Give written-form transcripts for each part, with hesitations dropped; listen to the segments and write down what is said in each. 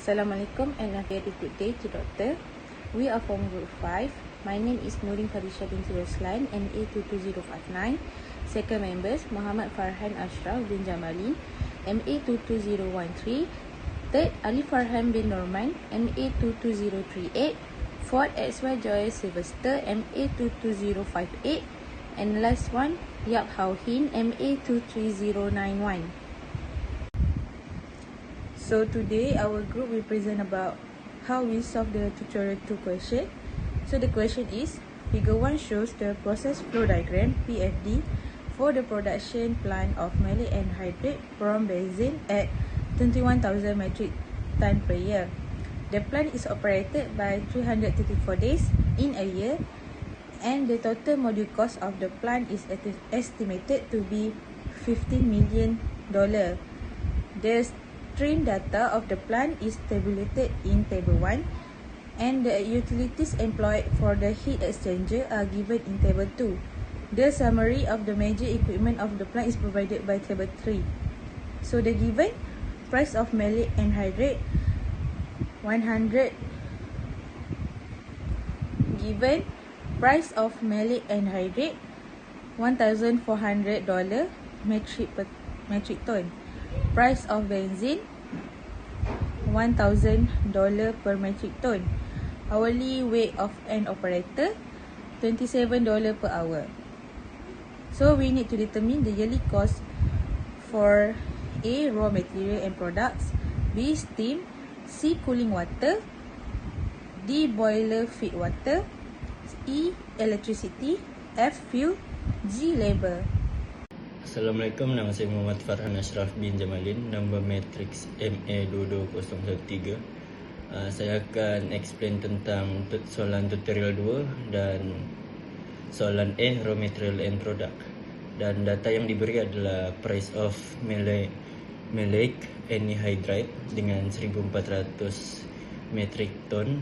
Assalamualaikum and a very good day to Doctor. We are from Group 5. My name is Nurin Fadisha binti Roslan, MA22059. Second members, Muhammad Farhan Ashraf bin Jamalin, MA22013. Third, Ali Farhan bin Norman, MA22038. Fourth, XY Joy Sylvester, MA22058. And last one, Yap Hao Hin, MA23091. So today our group will present about how we solve the tutorial 2 question. So the question is, figure 1 shows the process flow diagram PFD for the production plant of maleic anhydride from benzene at 21,000 metric ton per year. The plant is operated by 334 days in a year, and the total module cost of the plant is estimated to be $15 million. The stream data of the plant is tabulated in table 1, and the utilities employed for the heat exchanger are given in table 2. The summary of the major equipment of the plant is provided by table 3. So the given price of maleic anhydride 100, given price of maleic anhydride $1,400 metric ton. Price of benzene $1,000 per metric ton. Hourly wage of an operator $27 per hour. So we need to determine the yearly cost for A, raw material and products, B, steam, C, cooling water, D, boiler feed water, E, electricity, F, fuel, G, labor. Assalamualaikum, nama saya Muhammad Farhan Ashraf bin Jamalin, nombor matrix MA22013. Saya akan explain tentang soalan tutorial 2 dan soalan A, raw material and product. Dan data yang diberi adalah price of maleic anhydride dengan 1400 metric ton,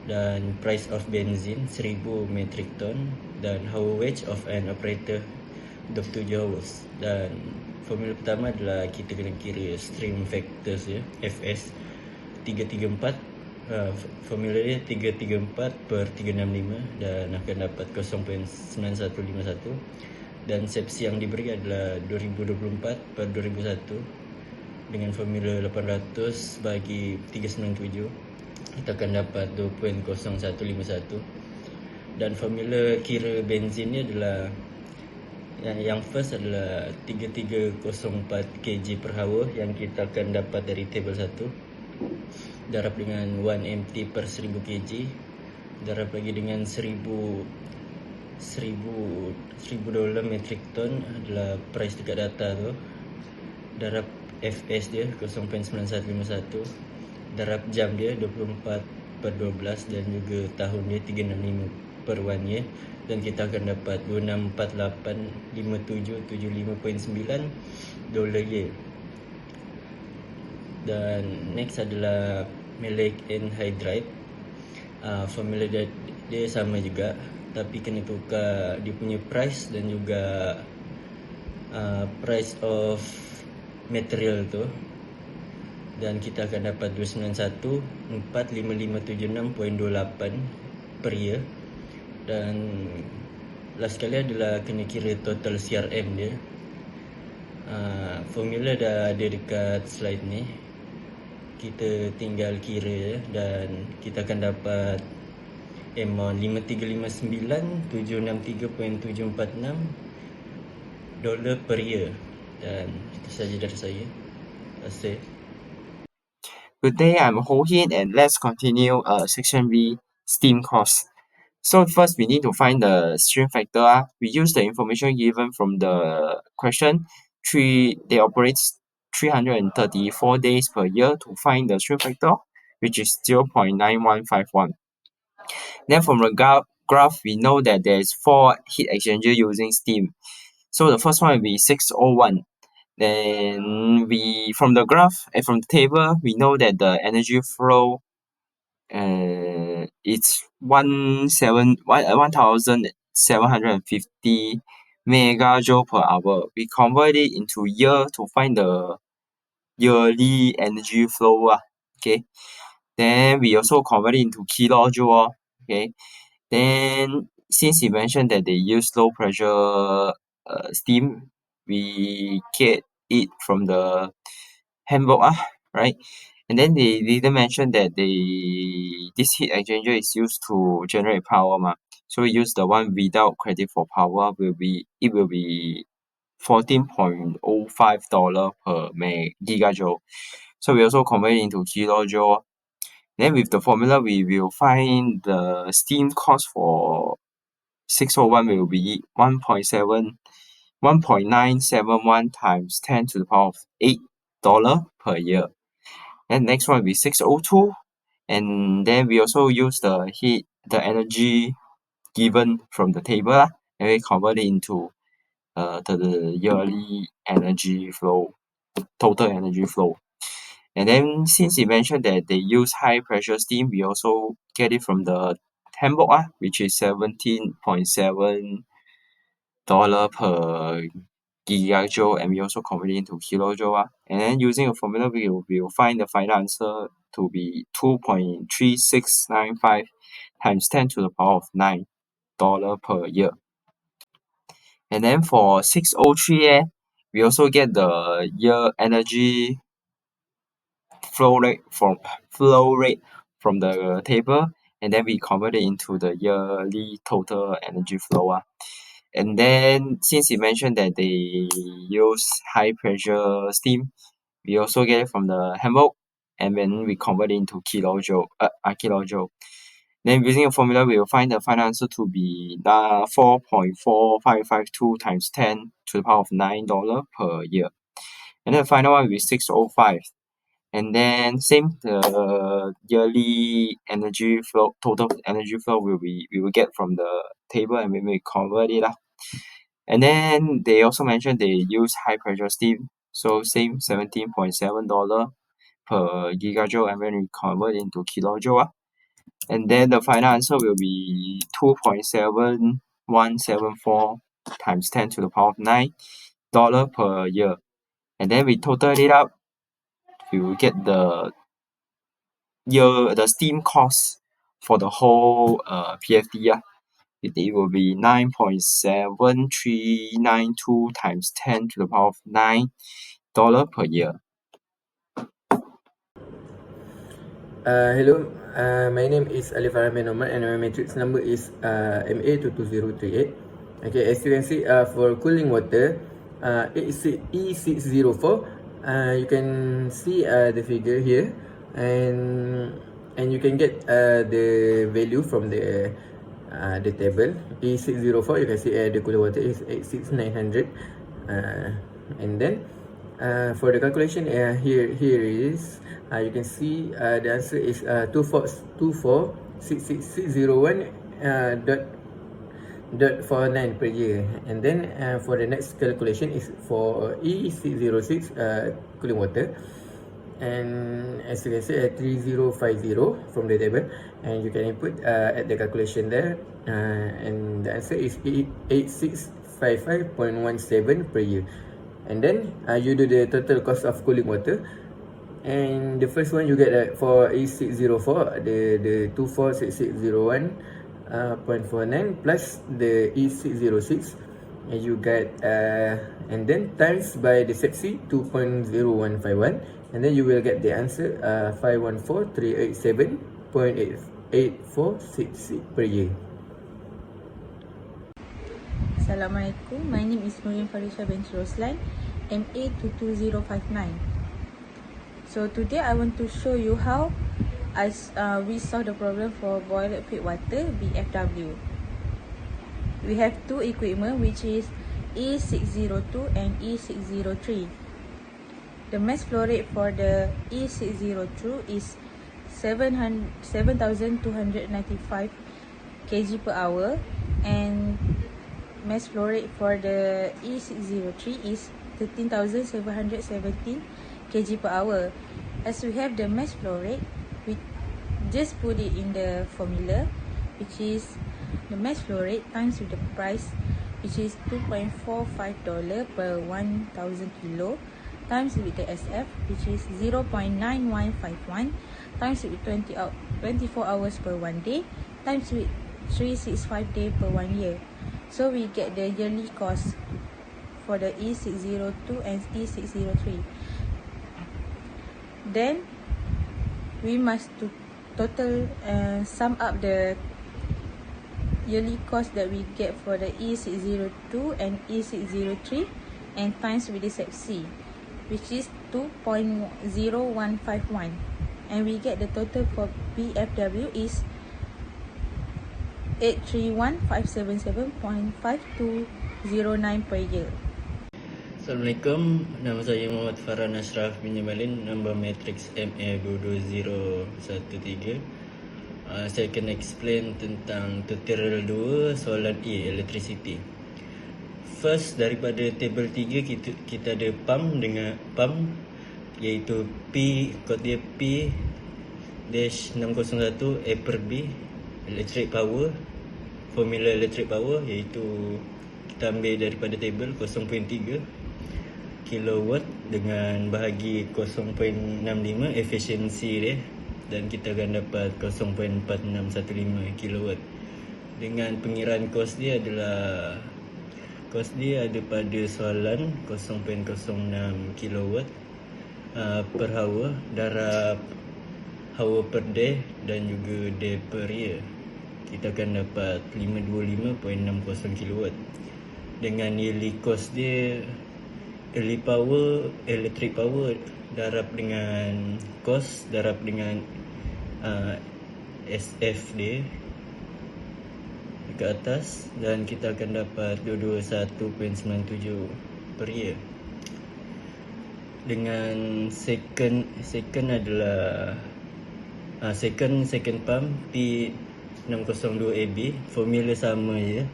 dan price of benzene 1000 metric ton, dan hour wage of an operator 27 hours. Dan formula pertama adalah kita kena kira stream factors ya, FS 334. Formula dia 334 per 365 dan akan dapat 0.9151. Dan sepsi yang diberi adalah 2024 per 2001 dengan formula 800 bagi 397, kita akan dapat 2.0151. Dan formula kira benzin ni adalah yang first adalah 3304 kg per hour yang kita akan dapat dari table 1, darab dengan 1 MT per 1000 kg, darab lagi dengan 1000 dolar metric ton adalah price dekat data tu, darab FS dia 0.9151, darab jam dia 24 per 12 dan juga tahun dia 365 per 1 year, dan kita akan dapat 26485775.9 dolar year. Dan next adalah maleic anhydride. Formula dia sama juga, tapi kena tukar dia punya price dan juga price of material tu, dan kita akan dapat 291,45576.28 per year. Dan last sekali adalah kena kira total CRM dia. Formula dah ada dekat slide ni, kita tinggal kira dan kita akan dapat amount 5359,763.746 dolar per year. Dan itu saja dari saya. Terima kasih. Good day, I'm Ho Hin, and let's continue section B, steam cost. So first we need to find the stream factor. We use the information given from the question. They operate 334 days per year to find the stream factor, which is 0.9151. Then from the graph, we know that there's 4 heat exchanger using steam. So the first one will be 601. Then from the graph and from the table, we know that the energy flow it's 1,750 megajoule per hour. We convert it into year to find the yearly energy flow. Okay. Then we also convert it into kilojoule. Okay. Then since you mentioned that they use low pressure steam, we get it from the handbook, right? And then they didn't mention that this heat exchanger is used to generate power, so we use the one without credit for power. It will be $14.05 per gigajoule. So we also convert it into kilojoule. Then with the formula, we will find the steam cost for 601 will be 1.971 times 10 to the power of $8 per year. Then next one will be 602, and then we also use the energy given from the table, and we convert it into the yearly energy flow, total energy flow. And then since you mentioned that they use high pressure steam, we also get it from the handbook, which is $17.7 per gigajoule, and we also convert it into kilojoule. And then using a formula, we will find the final answer to be 2.3695 times 10 to the power of $9 per year. And then for 603, we also get the year energy flow rate from the table, and then we convert it into the yearly total energy flow. And then since you mentioned that they use high pressure steam, we also get it from the handbook, and then we convert it into kilojoule. Then using a formula, we will find the final answer to be 4.4552 times 10 to the power of $9 per year. And then the final one will be 605. And then same, the yearly energy flow, total energy flow we will get from the table, and we may convert it. And then they also mentioned they use high pressure steam, so same $17.7 per gigajoule, and then we convert into kilojoule. And then the final answer will be 2.7174 times 10 to the power of $9 per year. And then we total it up, we will get the steam cost for the whole PFD. It will be 9.7392 times 10 to the power of $9 per year. Hello, my name is Alif Rahman Omar, and my matrix number is MA22038. Okay, as you can see, for cooling water, E604, you can see the figure here, and you can get the value from the table. E604, you can see the cooling water is 86900, and then for the calculation, here is you can see the answer is 2466601 dot 49 per year. And then for the next calculation is for E606 cooling water, and as you can see 3050 from the table, and you can input at the calculation there, and the answer is 8655.17 per year. And then you do the total cost of cooling water, and the first one you get for E604, the 246601.49 plus the E606, and you get and then times by the SEPSI 2.0151, and then you will get the answer 514,387.8466 per year. Assalamualaikum. My name is Muriam Farisha binti Roslan, MA22059. So today I want to show you how we solve the problem for boiler feed water BFW. We have two equipment, which is E602 and E603. The mass flow rate for the E602 is 7,295 kg per hour, and mass flow rate for the E603 is 13,717 kg per hour. As we have the mass flow rate, we just put it in the formula, which is the mass flow rate times with the price, which is $2.45 per 1,000 kilo, times with the SF, which is 0.9151, times with 24 hours per 1 day, times with 365 days per 1 year. So we get the yearly cost for the E602 and E603. Then we must total sum up the yearly cost that we get for the E602 and E603 and times with this FC, which is 2.0151, and we get the total for BFW is 831,577.5209 per year. Assalamualaikum, nama saya Muhammad Farhan Ashraf bin Jamalin, nombor matrix MA22013. Saya akan explain tentang tutorial 2 soalan E, electricity. First, daripada table 3 kita ada pump dengan pump, iaitu P, kod dia P-601 A per B, electric power. Formula electric power iaitu kita ambil daripada table 0.3 kilowatt dengan bahagi 0.65 efisiensi dia, dan kita akan dapat 0.4615 kilowatt. Dengan pengiraan kos dia adalah ada pada soalan 0.06 kilowatt per hour, darab hour per day dan juga day per year. Kita akan dapat 525.60 kilowatt. Dengan yearly cost dia, electric power darab dengan cost darab dengan SF dia dekat atas, dan kita akan dapat 221.97 per year. Dengan second adalah second pump P602AB, formula sama je,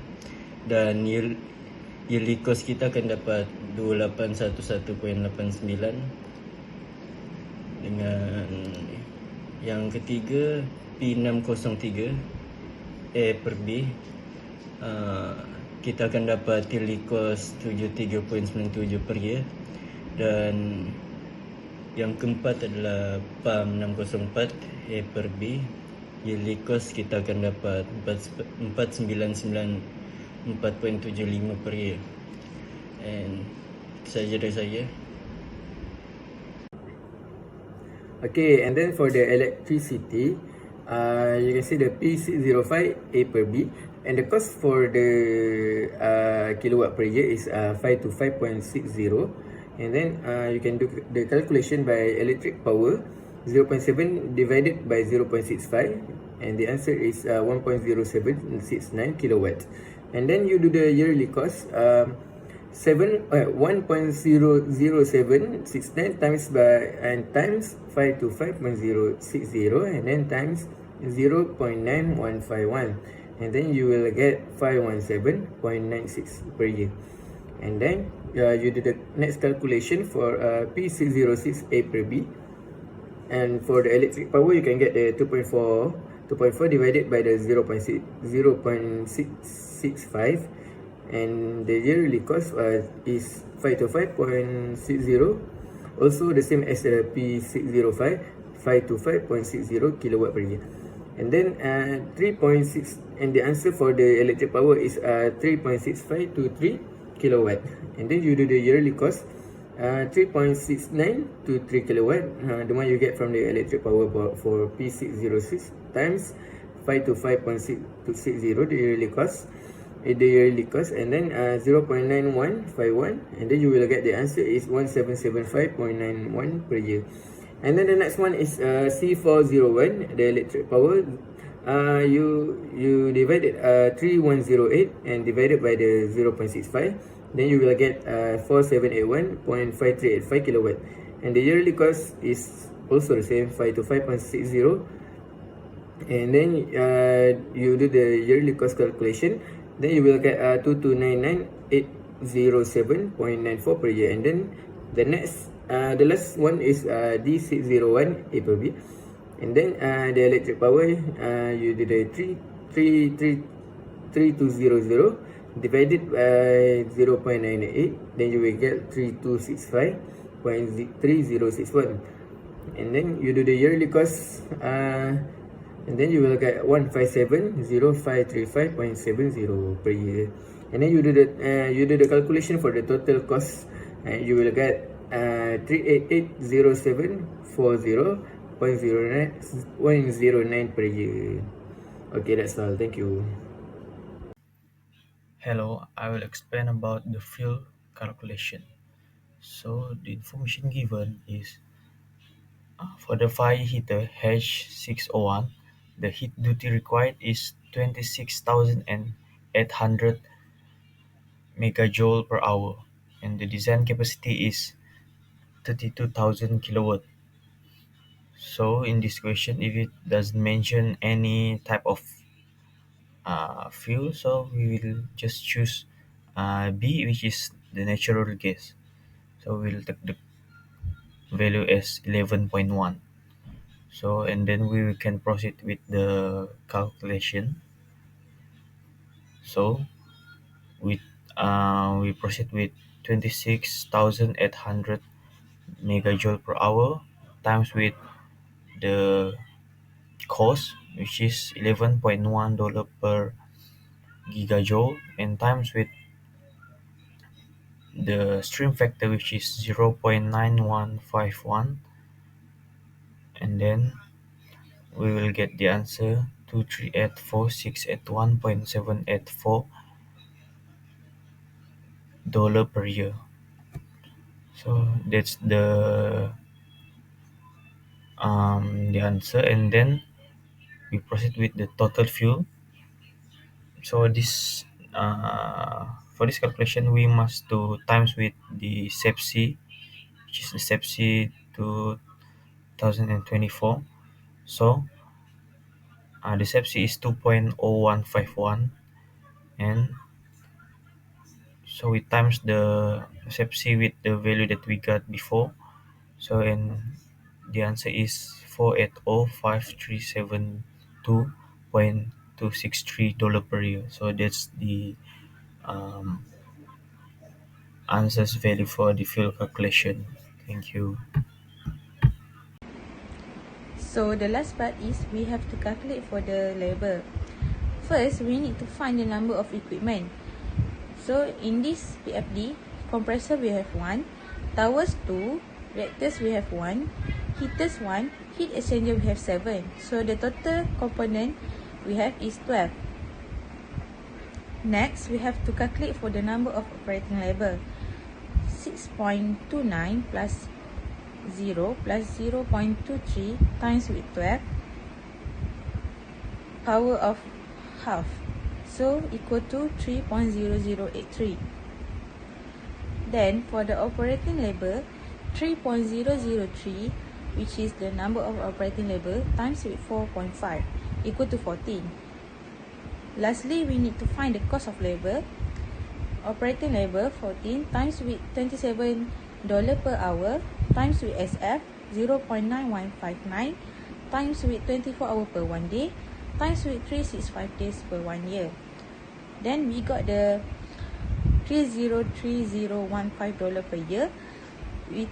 dan yearly cost kita akan dapat 2811.89. Dengan yang ketiga P603 A per B, kita akan dapat yearly cost 73.97 per year. Dan yang keempat adalah pump 604 A per B, yearly cost kita akan dapat 499.4.75 per year. And itu saja dari saya. Okay, and then for the electricity, you can see the P605 A per B, and the cost for the kilowatt per year is 525.60. And then you can do the calculation by electric power, 0.7 divided by 0.65, and the answer is 1.0769 kilowatt. And then you do the yearly cost, 1.00769 times by and times 525.060, and then times 0.9151, and then you will get 517.96 per year. And then you do the next calculation for P606 A per B, and for the electric power you can get the 2.4 divided by the 0.665, and the yearly cost is 525.60, also the same as the P605, 525.60 kilowatt per year. And then 3.6, and the answer for the electric power is 3.6523 kilowatt. And then you do the yearly cost, 3.69 to 3 kilowatt, the one you get from the electric power for P606 times 525.660, the yearly cost, and then 0.9151, and then you will get the answer is 1775.91 per year. And then the next one is C401, the electric power. You divided 3108 and divided by the 0.65, then you will get 4781.5385 kilowatt, and the yearly cost is also the same, 525.60. And then you do the yearly cost calculation, then you will get 2299807.94 per year. And then the last one is D601 A per B, and then the electric power, you do the 3200 divided by 0.98, then you will get 3265.06 0.3061. And then you do the yearly cost, and then you will get 1570535.70 per year. And then you do the calculation for the total cost, and you will get 3880740.09 per year. Okay, that's all. Thank you. Hello, I will explain about the fuel calculation. So the information given is for the fire heater H601, the heat duty required is 26,800 megajoule per hour, and the design capacity is 32,000 kilowatt. So in this question, if it doesn't mention any type of fuel, so we will just choose B, which is the natural gas. So we'll take the value as 11.1. So and then we can proceed with the calculation. So with we proceed with 26,800 megajoule per hour times with the cost, which is $11.1 per gigajoule, and times with the stream factor, which is 0.9151, and then we will get the answer 2384681.784 per year. So that's the answer, and then we proceed with the total fuel. So this for this calculation we must do times with the SEPC, which is the SEPC 2024. So the SEPC is 2.0151, and so we times the SEPC with the value that we got before. So and the answer is $480,537.263 per year. So that's the um, answers value for the fuel calculation. Thank you. So the last part is we have to calculate for the labor. First, we need to find the number of equipment. So in this PFD, compressor we have 1, towers 2, reactors we have 1, heaters 1, heat exchanger we have 7. So the total component we have is 12. Next, we have to calculate for the number of operating labor. 6.29 plus 0 plus 0.23 times with 12 power of half, so equal to 3.0083. Then for the operating labor, 3.003, which is the number of operating labor, times with 4.5 equal to 14. Lastly, we need to find the cost of labor. Operating labor 14 times with $27 per hour times with SF 0.9159 times with 24 hours per 1 day times with 365 days per 1 year. Then we got the $303015 per year. We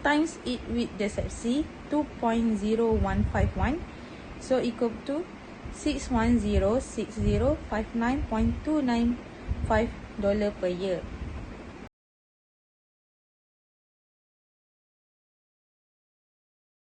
times it with the SEPC 2.0151, so equal to $6106059.295 per year.